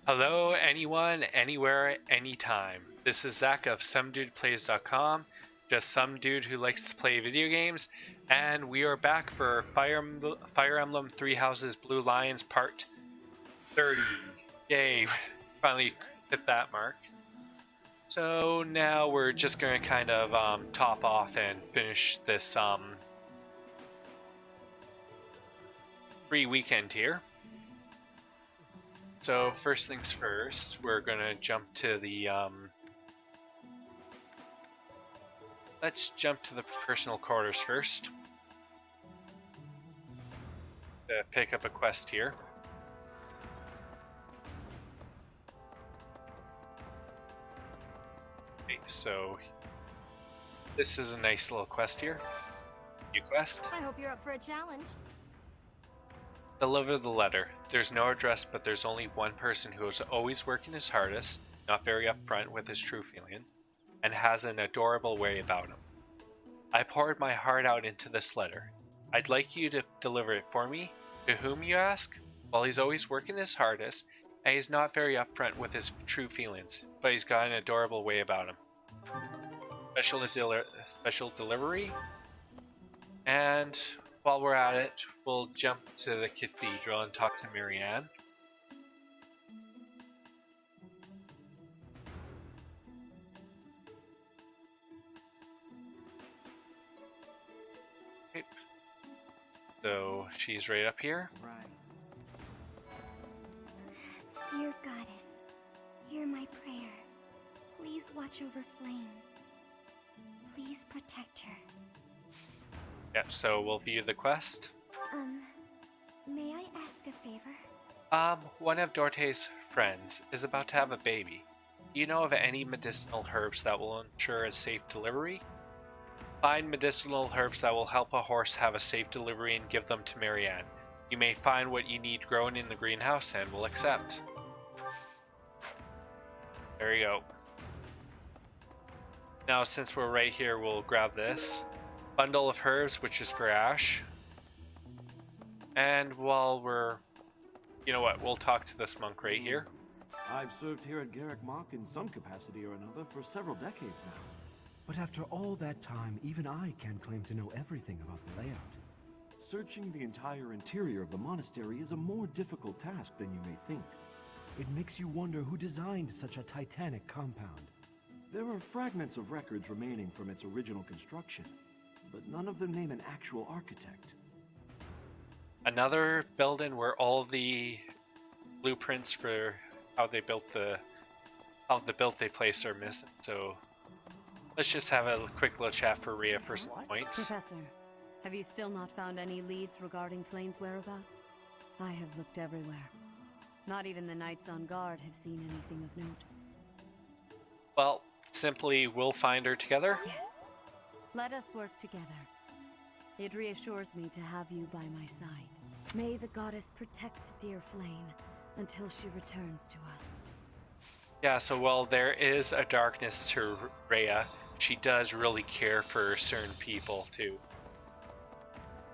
Hello, anyone, anywhere, anytime. This is Zach of SomeDudePlays.com, just some dude who likes to play video games, and we are back for Fire Emblem Three Houses Blue Lions Part 30. Yay, finally hit that mark. So now we're just going to kind of top off and finish this free weekend here. So first things first, we're gonna jump to the let's jump to the personal quarters first to pick up a quest here. Okay, so this is a nice little quest here. New quest. I hope you're up for a challenge. Deliver the letter. There's no address, but there's only one person who is always working his hardest, not very upfront with his true feelings, and has an adorable way about him. I poured my heart out into this letter. I'd like you to deliver it for me. To whom, you ask? Well, he's always working his hardest, and he's not very upfront with his true feelings, but he's got an adorable way about him. Special delivery. And while we're at it, we'll jump to the Cathedral and talk to Marianne. Okay. So she's right up here. Dear Goddess, hear my prayer. Please watch over Flame. Please protect her. Yep, so we'll view the quest. May I ask a favor? One of Dorte's friends is about to have a baby. Do you know of any medicinal herbs that will ensure a safe delivery? Find medicinal herbs that will help a horse have a safe delivery and give them to Marianne. You may find what you need grown in the greenhouse and will accept. There you go. Now, since we're right here, we'll grab this bundle of herbs, which is for Ashe. And while we're, you know what, we'll talk to this monk right here. I've served here at Garrick Mock in some capacity or another for several decades now. But after all that time, even I can't claim to know everything about the layout. Searching the entire interior of the monastery is a more difficult task than you may think. It makes you wonder who designed such a titanic compound. There are fragments of records remaining from its original construction, but none of them name an actual architect. Another building where all of the blueprints for how the Byleth place are missing. So let's just have a quick little chat for Rhea for some points. Professor, have you still not found any leads regarding Flame's whereabouts? I have looked everywhere. Not even the knights on guard have seen anything of note. Well, simply we'll find her together. Yes. Let us work together. It reassures me to have you by my side. May the goddess protect dear Flame until she returns to us. Yeah, so while there is a darkness to Rhea, she does really care for certain people too.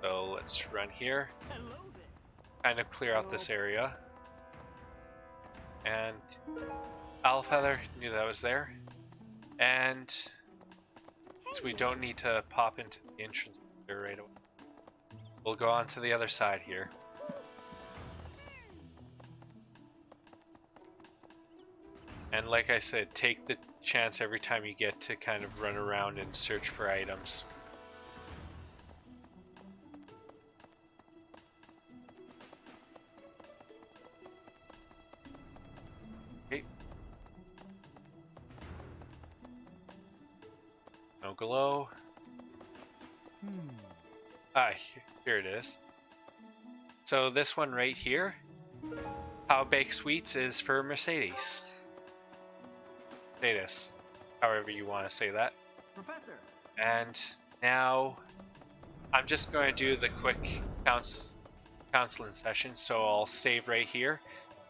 So let's run here. Kind of clear out this area. And Owlfeather knew that was there. And so we don't need to pop into the entrance right away. We'll go on to the other side here. And like I said, take the chance every time you get to kind of run around and search for items. Okay. No glow. Here it is. So this one right here, How Baked Sweets, is for Mercedes. Mercedes, however you want to say that. Professor! And now I'm just going to do the quick counseling session, so I'll save right here,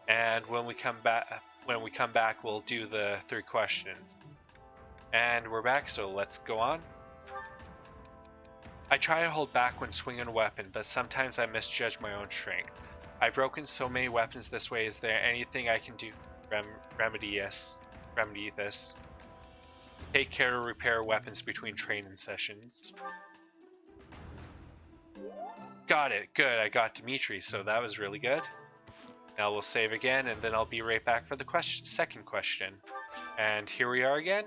and when we come back, we'll do the 3 questions. And we're back, so let's go on. I try to hold back when swinging a weapon, but sometimes I misjudge my own strength. I've broken so many weapons this way. Is there anything I can do remedy this. Take care to repair weapons between training sessions. Got it. Good. I got Dimitri, so that was really good. Now we'll save again, and then I'll be right back for the second question. And here we are again.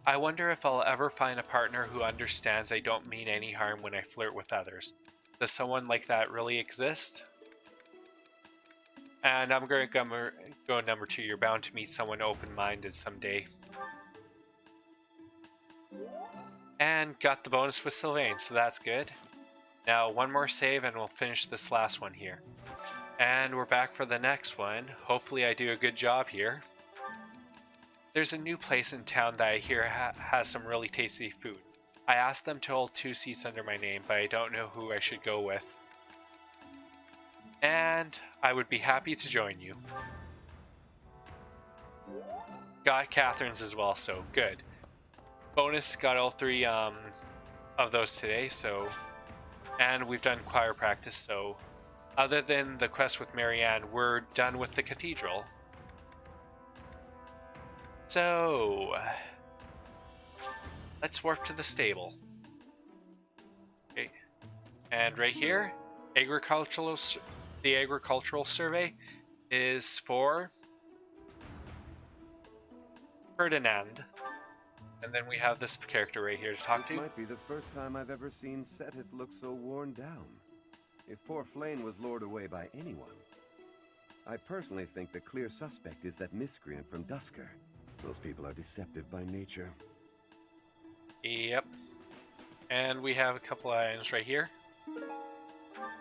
I wonder if I'll ever find a partner who understands I don't mean any harm when I flirt with others. Does someone like that really exist? And I'm going to go number 2. You're bound to meet someone open-minded someday. And got the bonus with Sylvain, so that's good. Now one more save and we'll finish this last one here. And we're back for the next one. Hopefully I do a good job here. There's a new place in town that I hear has some really tasty food. I asked them to hold 2 seats under my name, but I don't know who I should go with. And I would be happy to join you. Got Catherine's as well, so good. Bonus, got all 3 of those today, so... And we've done choir practice, so... Other than the quest with Marianne, we're done with the Cathedral. So... Let's warp to the stable. Okay. And right here, the agricultural survey is for Ferdinand. And then we have this character right here to talk to. This might be the first time I've ever seen Seteth look so worn down. If poor Flayn was lured away by anyone, I personally think the clear suspect is that miscreant from Dusker. Those people are deceptive by nature. Yep. And we have a couple items right here.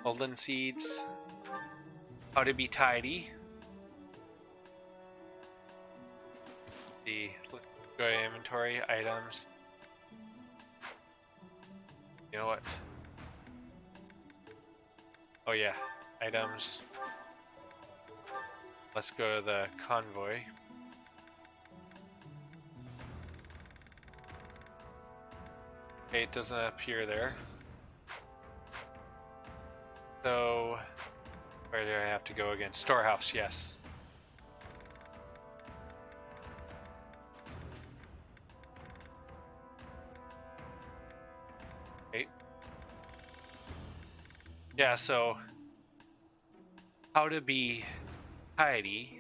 Golden seeds. How to be tidy. Let's go to inventory, items. You know what? Oh yeah, items. Let's go to the convoy. Okay, it doesn't appear there. So, where do I have to go again? Storehouse, yes. Okay. Yeah, so, how to be tidy.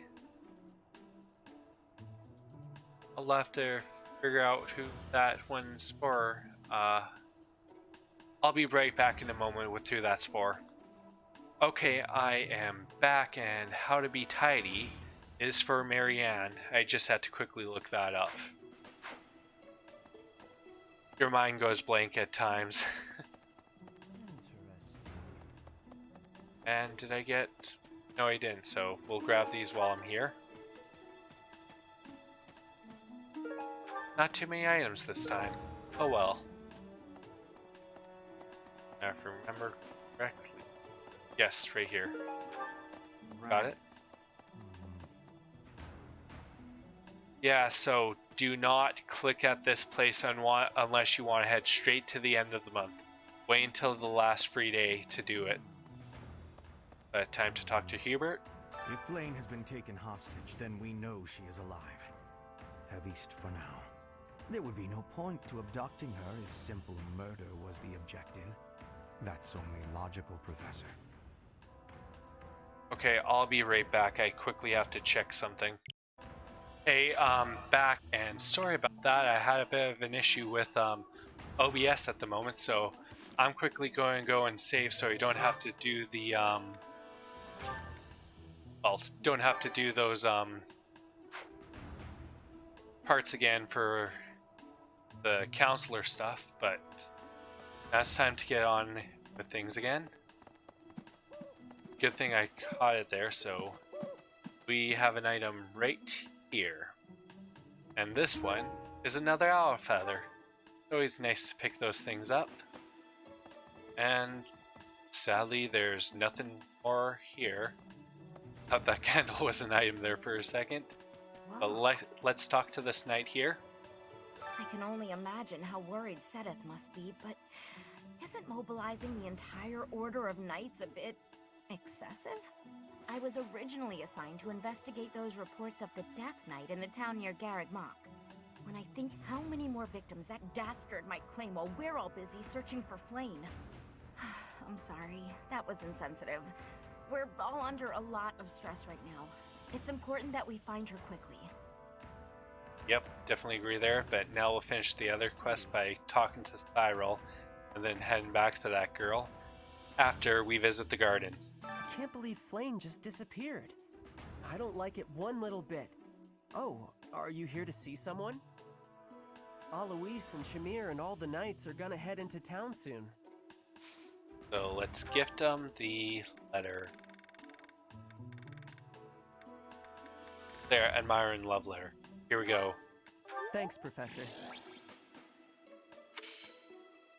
I'll have to figure out who that one's for. I'll be right back in a moment with who that's for. Okay, I am back, and how to be tidy is for Marianne. I just had to quickly look that up. Your mind goes blank at times. Interesting. And did I get... No, I didn't, so we'll grab these while I'm here. Not too many items this time. Oh well. Now, if I remember correctly. Yes, right here. Right. Got it? Yeah, so do not click at this place unless you want to head straight to the end of the month. Wait until the last free day to do it. Time to talk to Hubert. If Flayn has been taken hostage, then we know she is alive. At least for now. There would be no point to abducting her if simple murder was the objective. That's only logical, Professor. Okay, I'll be right back. I quickly have to check something. Hey, back, and sorry about that. I had a bit of an issue with OBS at the moment, so I'm quickly going to go and save so you don't have to do the don't have to do those parts again for the Councilor stuff, but now it's time to get on with things again. Good thing I caught it there, so we have an item right here. And this one is another owl feather. It's always nice to pick those things up. And sadly, there's nothing more here. Thought that candle was an item there for a second. But let's talk to this knight here. I can only imagine how worried Seteth must be, but isn't mobilizing the entire order of knights a bit excessive? I was originally assigned to investigate those reports of the Death Knight in the town near Garreg Mach. When I think how many more victims that dastard might claim while we're all busy searching for Flayn. I'm sorry, that was insensitive. We're all under a lot of stress right now. It's important that we find her quickly. Yep, definitely agree there, but now we'll finish the other quest by talking to Cyril and then heading back to that girl after we visit the garden. I can't believe Flayn just disappeared. I don't like it one little bit. Oh, are you here to see someone? Alois and Shamir and all the knights are gonna head into town soon. So let's gift them the letter. Their admiring love letter. Here we go. Thanks, Professor.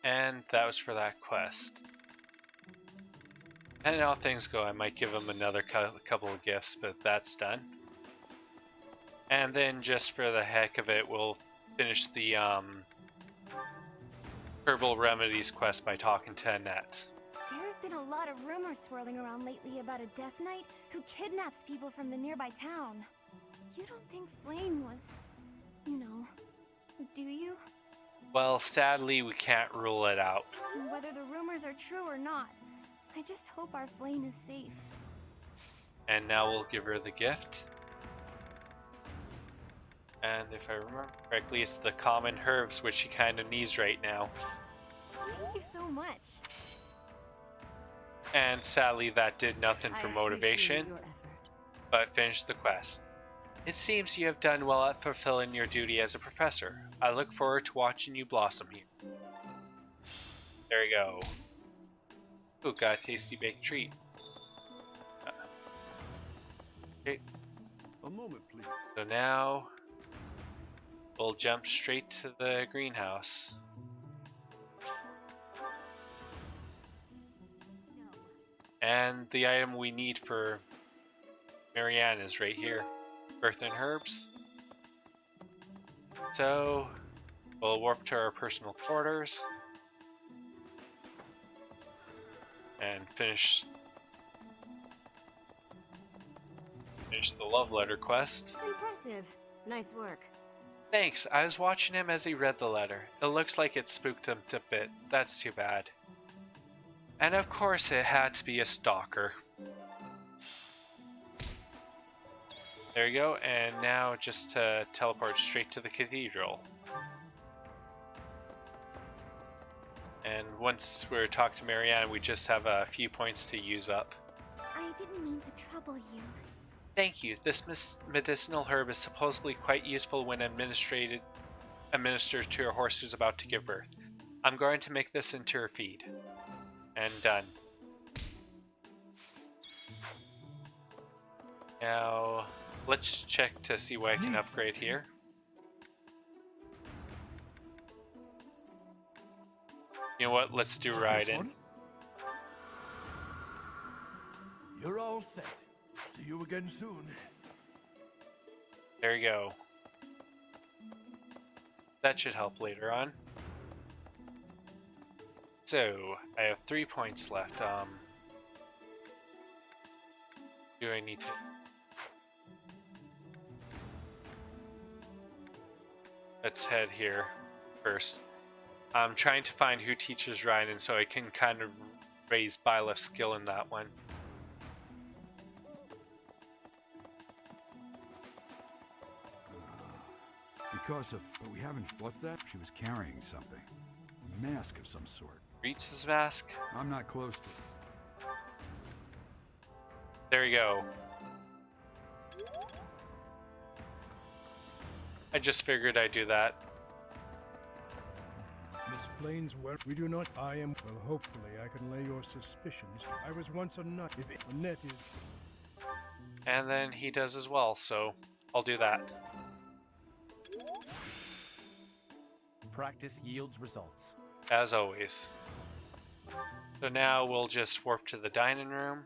And that was for that quest. Depending on how things go, I might give them another couple of gifts, but that's done. And then just for the heck of it, we'll finish the Herbal Remedies quest by talking to Annette. There have been a lot of rumors swirling around lately about a Death Knight who kidnaps people from the nearby town. You don't think Flayn was, you know, do you? Well, sadly, we can't rule it out. Whether the rumors are true or not, I just hope our Flayn is safe. And now we'll give her the gift. And if I remember correctly, it's the common herbs, which she kind of needs right now. Thank you so much. And sadly, that did nothing for motivation, Your effort. but finished the quest. It seems you have done well at fulfilling your duty as a professor. I look forward to watching you blossom here. There you go. Ooh, got a tasty baked treat. Okay. A moment, please. So now we'll jump straight to the greenhouse. And the item we need for Marianne is right here. Earth and herbs. So we'll warp to our personal quarters and finish the love letter quest. Impressive. Nice work. Thanks, I was watching him as he read the letter. It looks like it spooked him a bit. That's too bad. And of course it had to be a stalker. There you go, and now just to teleport straight to the Cathedral. And once we're talking to Marianne, we just have a few points to use up. I didn't mean to trouble you. Thank you. This medicinal herb is supposedly quite useful when administered to a horse who's about to give birth. I'm going to make this into her feed. And done. Now, let's check to see what I can upgrade here. You know what? Let's do Raiden. You're all set. See you again soon. There you go. That should help later on. So, I have 3 points left. Do I need to... Let's head here first. I'm trying to find who teaches Raiden so I can kind of raise Byleth's skill in that one. Because of... we haven't... What's that? She was carrying something. A mask of some sort. Reaches mask. I'm not close to it. There you go. I just figured I'd do that. Miss Flayn's work. We do not. I am. Well, hopefully I can lay your suspicions. I was once a nut. If Annette is... And then he does as well, so I'll do that. Practice yields results. As always. So now we'll just warp to the dining room.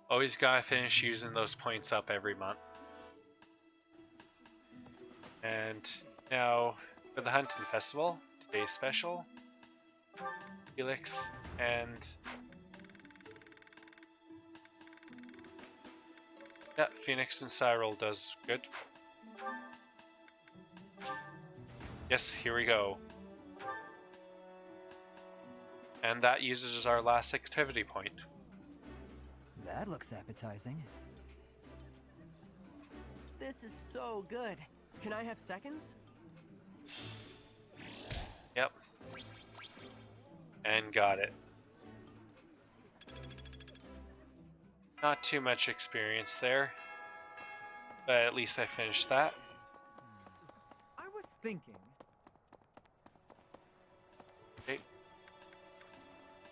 Always gotta finish using those points up every month. And now for the hunting festival, today's special, Felix and Yeah, Phoenix and Cyril does good. Yes, here we go. And that uses our last activity point. That looks appetizing. This is so good. Can I have seconds? Yep. And got it. Not too much experience there, but at least I finished that. I was thinking. Okay.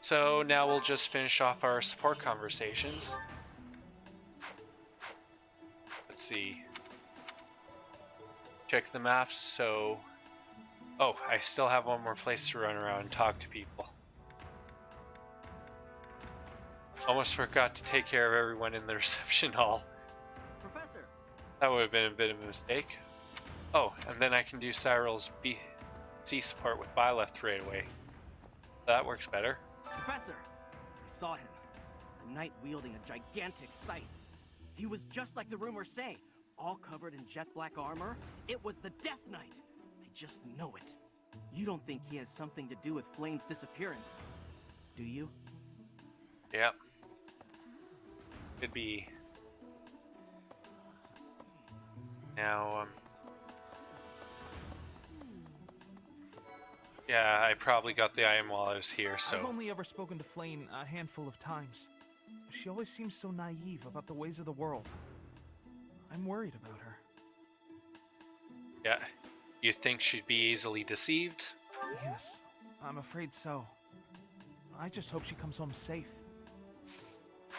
So now we'll just finish off our support conversations. Let's see. Check the maps, so... Oh, I still have one more place to run around and talk to people. Almost forgot to take care of everyone in the reception hall. Professor! That would have been a bit of a mistake. Oh, and then I can do Cyril's BC support with Byleth right away. That works better. Professor! I saw him. A knight wielding a gigantic scythe. He was just like the rumors say, all covered in jet black armor. It was the Death Knight. I just know it. You don't think he has something to do with Flame's disappearance, do you? Yep. Could be. Now, yeah, I probably got the item while I was here, so... I've only ever spoken to Flame a handful of times. She always seems so naive about the ways of the world. I'm worried about her. Yeah. You think she'd be easily deceived? Yes, I'm afraid so. I just hope she comes home safe.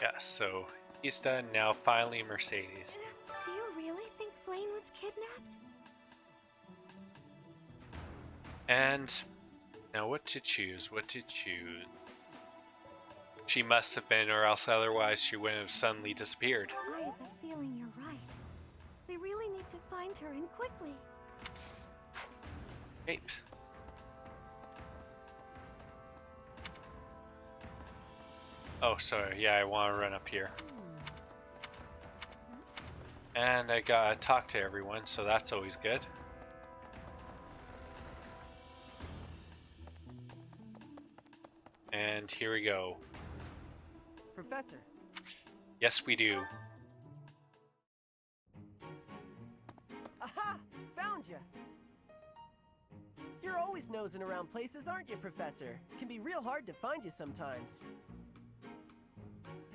Yeah, so he's done. Now finally Mercedes. Do you really think Flame was kidnapped? And now what to choose? What to choose? She must have been, or else otherwise she wouldn't have suddenly disappeared. I have a feeling you're right. We really need to find her, and quickly. Great. Oh, sorry. Yeah, I want to run up here. And I gotta talk to everyone, so that's always good. And here we go. Professor. Yes, we do. Aha! Found ya! You're always nosing around places, aren't you, Professor? Can be real hard to find you sometimes.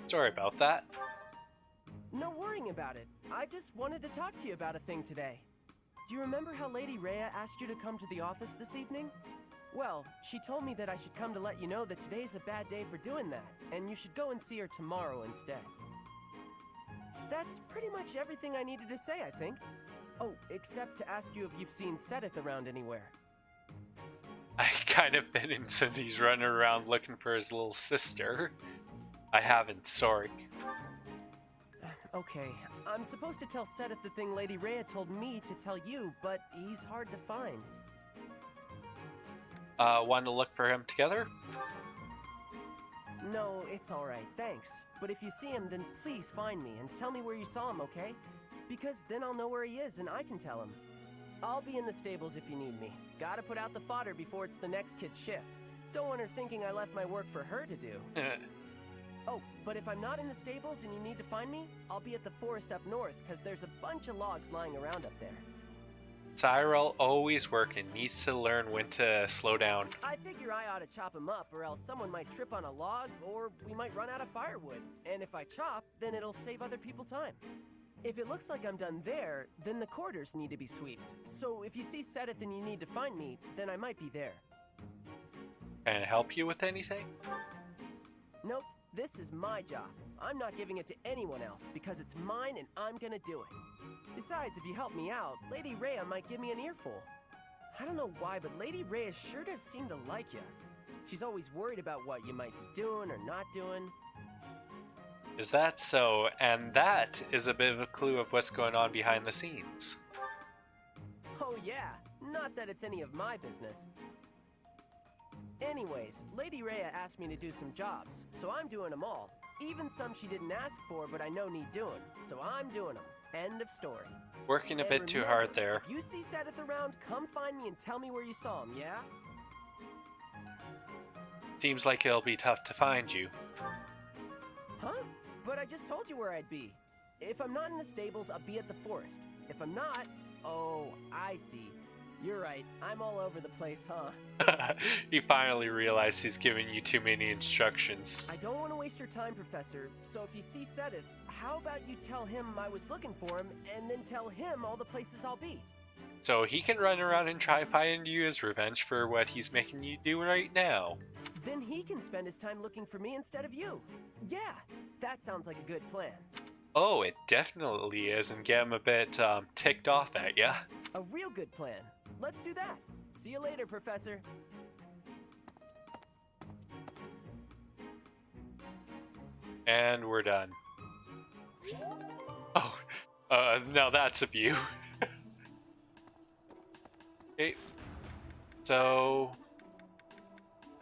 Sorry about that. No worrying about it. I just wanted to talk to you about a thing today. Do you remember how Lady Rhea asked you to come to the office this evening? Well, she told me that I should come to let you know that today's a bad day for doing that, and you should go and see her tomorrow instead. That's pretty much everything I needed to say, I think. Oh, except to ask you if you've seen Sedith around anywhere. I kind of been in since he's running around looking for his little sister. I haven't, sorry. Okay, I'm supposed to tell Sedith the thing Lady Rhea told me to tell you, but he's hard to find. Want to look for him together? No, it's alright, thanks. But if you see him, then please find me and tell me where you saw him, okay? Because then I'll know where he is and I can tell him. I'll be in the stables if you need me. Gotta put out the fodder before it's the next kid's shift. Don't want her thinking I left my work for her to do. Oh, but if I'm not in the stables and you need to find me, I'll be at the forest up north, because there's a bunch of logs lying around up there. Cyril, always working, needs to learn when to slow down. I figure I ought to chop him up, or else someone might trip on a log, or we might run out of firewood. And if I chop, then it'll save other people time. If it looks like I'm done there, then the quarters need to be swept. So if you see Sedith and you need to find me, then I might be there. Can I help you with anything? Nope. This is my job. I'm not giving it to anyone else, because it's mine and I'm gonna do it. Besides, if you help me out, Lady Rhea might give me an earful. I don't know why, but Lady Rhea sure does seem to like you. She's always worried about what you might be doing or not doing. Is that so? And that is a bit of a clue of what's going on behind the scenes. Oh yeah, not that it's any of my business. Anyways, Lady Rhea asked me to do some jobs, so I'm doing them all. Even some she didn't ask for, but I know need doing. So I'm doing them. End of story. Working a And bit too remember, hard there. If you see Seth around, come find me and tell me where you saw him, yeah? Seems like it'll be tough to find you. Huh? But I just told you where I'd be. If I'm not in the stables, I'll be at the forest. If I'm not... Oh, I see. You're right. I'm all over the place, huh? He finally realized he's giving you too many instructions. I don't want to waste your time, Professor, so if you see Sedith, how about you tell him I was looking for him, and then tell him all the places I'll be? So he can run around and try finding you as revenge for what he's making you do right now. Then he can spend his time looking for me instead of you. Yeah, that sounds like a good plan. Oh, it definitely is, and get him a bit ticked off at ya. A real good plan. Let's do that. See you later, Professor. And we're done. Oh, now that's a view. Okay, so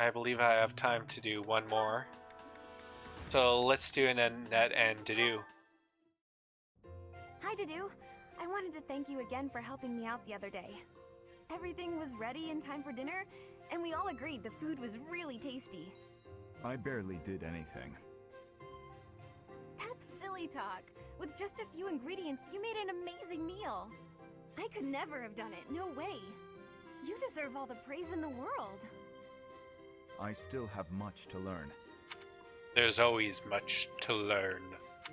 I believe I have time to do one more. So let's do an Annette and Dedue. Hi, Dedue. I wanted to thank you again for helping me out the other day. Everything was ready in time for dinner, and we all agreed the food was really tasty. I barely did anything. That's silly talk. With just a few ingredients, you made an amazing meal. I could never have done it, no way. You deserve all the praise in the world. I still have much to learn. There's always much to learn.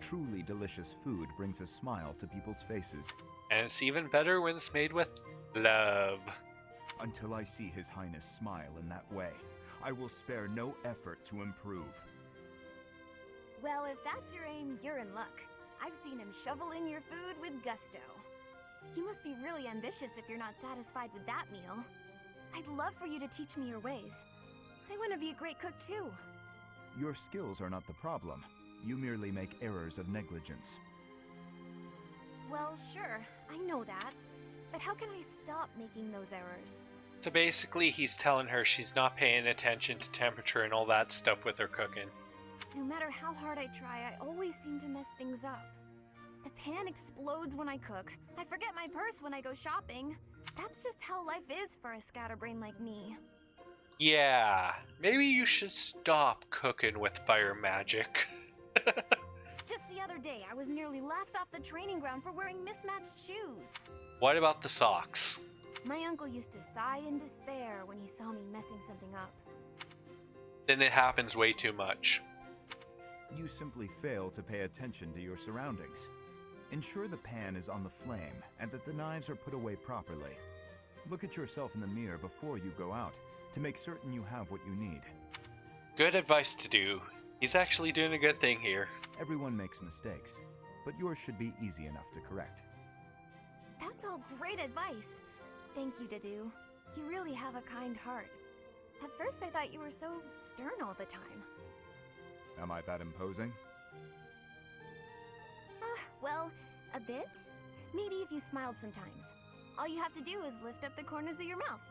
Truly delicious food brings a smile to people's faces. And it's even better when it's made with love. Until I see His Highness smile in that way, I will spare no effort to improve. Well, if that's your aim, you're in luck. I've seen him shovel in your food with gusto. You must be really ambitious if you're not satisfied with that meal. I'd love for you to teach me your ways. I want to be a great cook too. Your skills are not the problem. You merely make errors of negligence. Well, sure, I know that. But how can I stop making those errors? So basically he's telling her she's not paying attention to temperature and all that stuff with her cooking. No matter how hard I try, I always seem to mess things up. The pan explodes when I cook. I forget my purse when I go shopping. That's just how life is for a scatterbrain like me. Yeah, maybe you should stop cooking with fire magic. Just the other day, I was nearly laughed off the training ground for wearing mismatched shoes. What about the socks? My uncle used to sigh in despair when he saw me messing something up. Then it happens way too much. You simply fail to pay attention to your surroundings. Ensure the pan is on the flame and that the knives are put away properly. Look at yourself in the mirror before you go out to make certain you have what you need. Good advice to do. He's actually doing a good thing here. Everyone makes mistakes, but yours should be easy enough to correct. That's all great advice. Thank you, Dedue. You really have a kind heart. At first I thought you were so stern all the time. Am I that imposing? Well, a bit. Maybe if you smiled sometimes. All you have to do is lift up the corners of your mouth.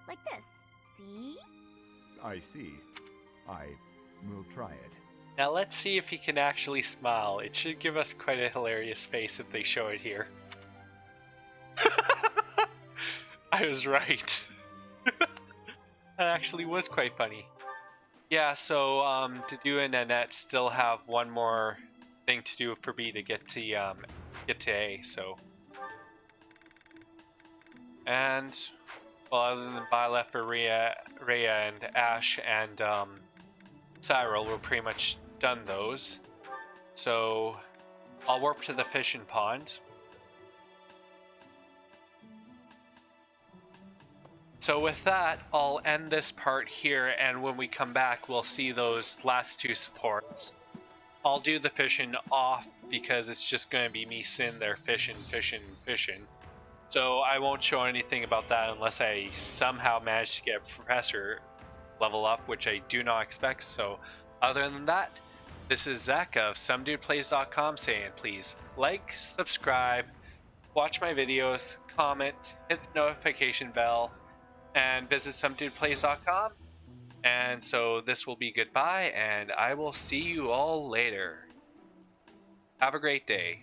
Like this. See? I see. I will try it. Now let's see if he can actually smile. It should give us quite a hilarious face if they show it here. I was right. That actually was quite funny. Yeah, so Dedue and Annette still have one more thing to do for B to get to A. So, and well, other than Byleth, Rhea, and Ashe, and Cyril, we're pretty much done those. So I'll warp to the fishing pond. So with that, I'll end this part here, and when we come back, we'll see those last two supports. I'll do the fishing off because it's just going to be me sitting there fishing. So I won't show anything about that unless I somehow manage to get a professor level up, which I do not expect. So other than that, this is Zach of SomeDudePlays.com saying please like, subscribe, watch my videos, comment, hit the notification bell, and visit SomeDudePlays.com. And so this will be goodbye, and I will see you all later. Have a great day.